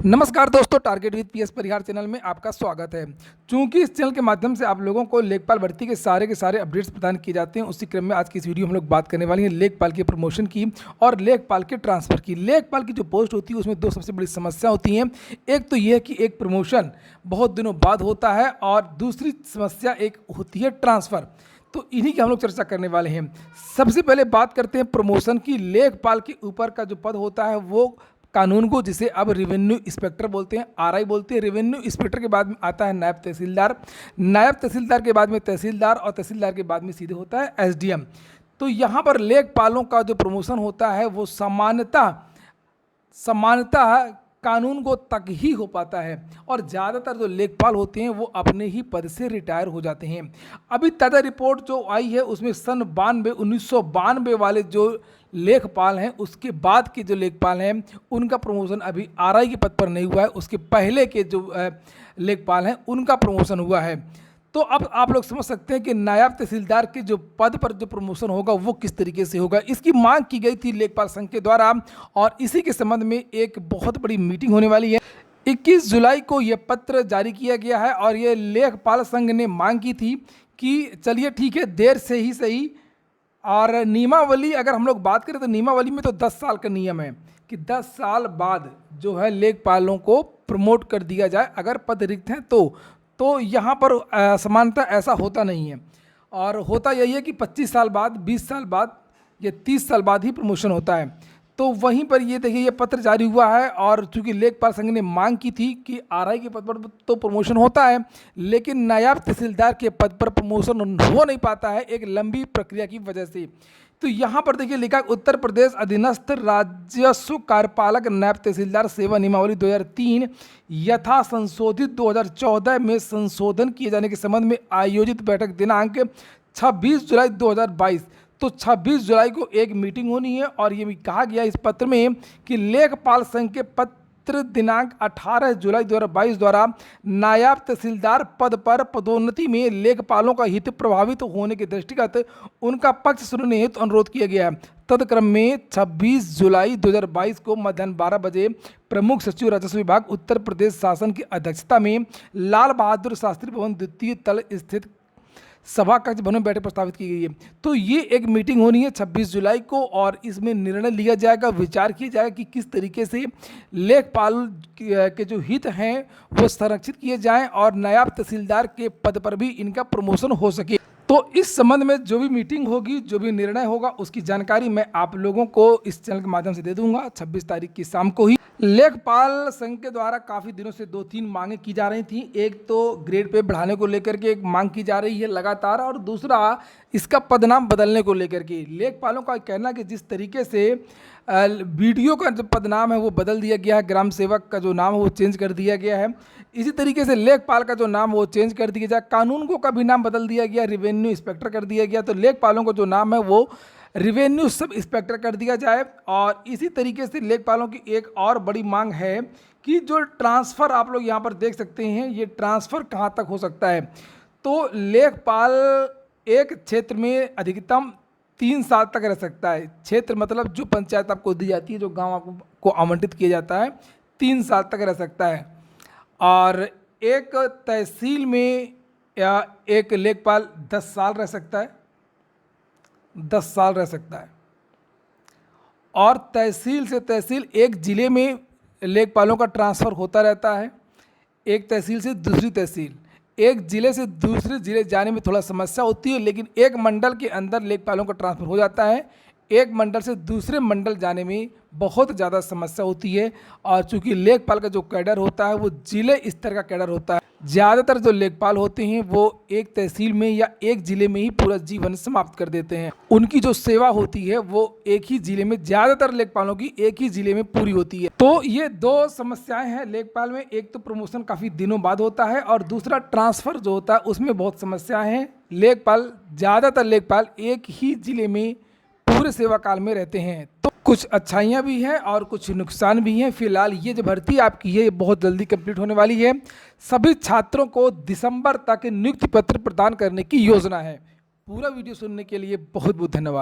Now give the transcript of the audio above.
नमस्कार दोस्तों, target with PS Parihar channel में आपका स्वागत है। चूंकि इस चैनल के माध्यम से आप लोगों को लेखपाल भर्ती के सारे अपडेट्स प्रदान किए जाते हैं, उसी क्रम में आज की इस वीडियो में हम लोग बात करने वाले हैं लेखपाल के प्रमोशन की और लेखपाल के ट्रांसफ़र की। लेखपाल की जो पोस्ट होती है उसमें दो सबसे बड़ी समस्या होती हैं। एक तो यह है कि एक प्रमोशन बहुत दिनों बाद होता है और दूसरी समस्या एक होती है ट्रांसफ़र। तो इन्हीं की हम लोग चर्चा करने वाले हैं। सबसे पहले बात करते हैं प्रमोशन की। लेखपाल के ऊपर का जो पद होता है वो कानून को, जिसे अब रेवेन्यू इंस्पेक्टर बोलते हैं, आरआई बोलते हैं। रेवेन्यू इंस्पेक्टर के बाद में आता है नायब तहसीलदार, नायब तहसीलदार के बाद में तहसीलदार और तहसीलदार के बाद में सीधे होता है एसडीएम। तो यहाँ पर लेखपालों का जो प्रमोशन होता है वो सामान्यतः कानून को तक ही हो पाता है और ज़्यादातर जो लेखपाल होते हैं वो अपने ही पद से रिटायर हो जाते हैं। अभी ताज़ा रिपोर्ट जो आई है उसमें सन 1992 वाले जो लेखपाल हैं, उसके बाद के जो लेखपाल हैं उनका प्रमोशन अभी आरआई के पद पर नहीं हुआ है। उसके पहले के जो लेखपाल हैं उनका प्रमोशन हुआ है। तो अब आप लोग समझ सकते हैं कि नायब तहसीलदार के जो पद पर जो प्रमोशन होगा वो किस तरीके से होगा। इसकी मांग की गई थी लेखपाल संघ के द्वारा और इसी के संबंध में एक बहुत बड़ी मीटिंग होने वाली है। 21 जुलाई को ये पत्र जारी किया गया है और ये लेखपाल संघ ने मांग की थी कि चलिए ठीक है, देर से ही सही। और नियमावली अगर हम लोग बात करें तो नियमावली में तो 10 साल का नियम है कि 10 साल बाद जो है लेखपालों को प्रमोट कर दिया जाए अगर पद रिक्त हैं तो यहाँ पर समानता ऐसा होता नहीं है। और होता यही है कि 25 साल बाद, 20 साल बाद या 30 साल बाद ही प्रमोशन होता है। तो वहीं पर ये देखिए, ये पत्र जारी हुआ है और चूंकि लेखपाल संघ ने मांग की थी कि आरआई के पद पर तो प्रमोशन होता है लेकिन नायब तहसीलदार के पद पर प्रमोशन हो नहीं पाता है एक लंबी प्रक्रिया की वजह से। तो यहाँ पर देखिए लिखा, उत्तर प्रदेश अधीनस्थ राजस्व कार्यपालक नायब तहसीलदार सेवा नियमावली 2003 यथा संशोधित 2014 में संशोधन किए जाने के संबंध में आयोजित बैठक दिनांक 26 जुलाई 2022। तो 26 जुलाई को एक मीटिंग होनी है और ये भी कहा गया इस पत्र में कि लेखपाल संघ के पत्र दिनांक 18 जुलाई 2022 द्वारा नायब तहसीलदार पद पर पदोन्नति में लेखपालों का हित प्रभावित होने के दृष्टिगत उनका पक्ष सुनने हेतु अनुरोध किया गया है। तदक्रम में 26 जुलाई 2022 को मध्याह्न 12 बजे प्रमुख सचिव राजस्व विभाग उत्तर प्रदेश शासन की अध्यक्षता में लाल बहादुर शास्त्री भवन द्वितीय तल स्थित सभा कक्ष भवन में बैठक प्रस्तावित की गई है। तो ये एक मीटिंग होनी है 26 जुलाई को और इसमें निर्णय लिया जाएगा, विचार किया जाएगा कि किस तरीके से लेखपाल के जो हित हैं वो संरक्षित किए जाएं और नायब तहसीलदार के पद पर भी इनका प्रमोशन हो सके। तो इस संबंध में जो भी मीटिंग होगी, जो भी निर्णय होगा, उसकी जानकारी मैं आप लोगों को इस चैनल के माध्यम से दे दूंगा 26 तारीख की शाम को ही। लेखपाल संघ के द्वारा काफ़ी दिनों से 2-3 मांगें की जा रही थी। एक तो ग्रेड पे बढ़ाने को लेकर के एक मांग की जा रही है लगातार, और दूसरा इसका पदनाम बदलने को लेकर के। लेखपालों का कहना है कि जिस तरीके से बीडीओ का जो पदनाम है वो बदल दिया गया है, ग्राम सेवक का जो नाम है वो चेंज कर दिया गया है, इसी तरीके से लेखपाल का जो नाम वो चेंज कर दिया जाए। कानून को का भी नाम बदल दिया गया, रेवेन्यू इंस्पेक्टर कर दिया गया। तो लेखपालों का जो नाम है वो रेवेन्यू सब इंस्पेक्टर कर दिया जाए। और इसी तरीके से लेखपालों की एक और बड़ी मांग है कि जो ट्रांसफ़र आप लोग यहाँ पर देख सकते हैं, ये ट्रांसफ़र कहाँ तक हो सकता है। तो लेखपाल एक क्षेत्र में अधिकतम 3 साल तक रह सकता है। क्षेत्र मतलब जो पंचायत आपको दी जाती है, जो गांव आपको आवंटित किया जाता है, 3 साल तक रह सकता है। और एक तहसील में या एक लेखपाल 10 साल रह सकता है, 10 साल रह सकता है। और तहसील से तहसील, एक ज़िले में लेखपालों का ट्रांसफ़र होता रहता है, एक तहसील से दूसरी तहसील। एक ज़िले से दूसरे ज़िले जाने में थोड़ा समस्या होती है, लेकिन एक मंडल के अंदर लेखपालों का ट्रांसफ़र हो जाता है। एक मंडल से दूसरे मंडल जाने में बहुत ज़्यादा समस्या होती है। और चूँकि लेखपाल का जो कैडर होता है वो ज़िले स्तर का कैडर होता है, ज़्यादातर जो लेखपाल होते हैं वो एक तहसील में या एक ज़िले में ही पूरा जीवन समाप्त कर देते हैं। उनकी जो सेवा होती है वो एक ही ज़िले में, ज़्यादातर लेखपालों की एक ही ज़िले में पूरी होती है। तो ये 2 समस्याएं हैं लेखपाल में। एक तो प्रमोशन काफ़ी दिनों बाद होता है और दूसरा ट्रांसफ़र जो होता है उसमें बहुत समस्याएँ हैं। ज़्यादातर लेखपाल एक ही ज़िले में पूरे सेवा काल में रहते हैं। तो कुछ अच्छाइयाँ भी हैं और कुछ नुकसान भी हैं। फिलहाल ये जो भर्ती आपकी है ये बहुत जल्दी कंप्लीट होने वाली है। सभी छात्रों को दिसंबर तक नियुक्ति पत्र प्रदान करने की योजना है। पूरा वीडियो सुनने के लिए बहुत बहुत धन्यवाद।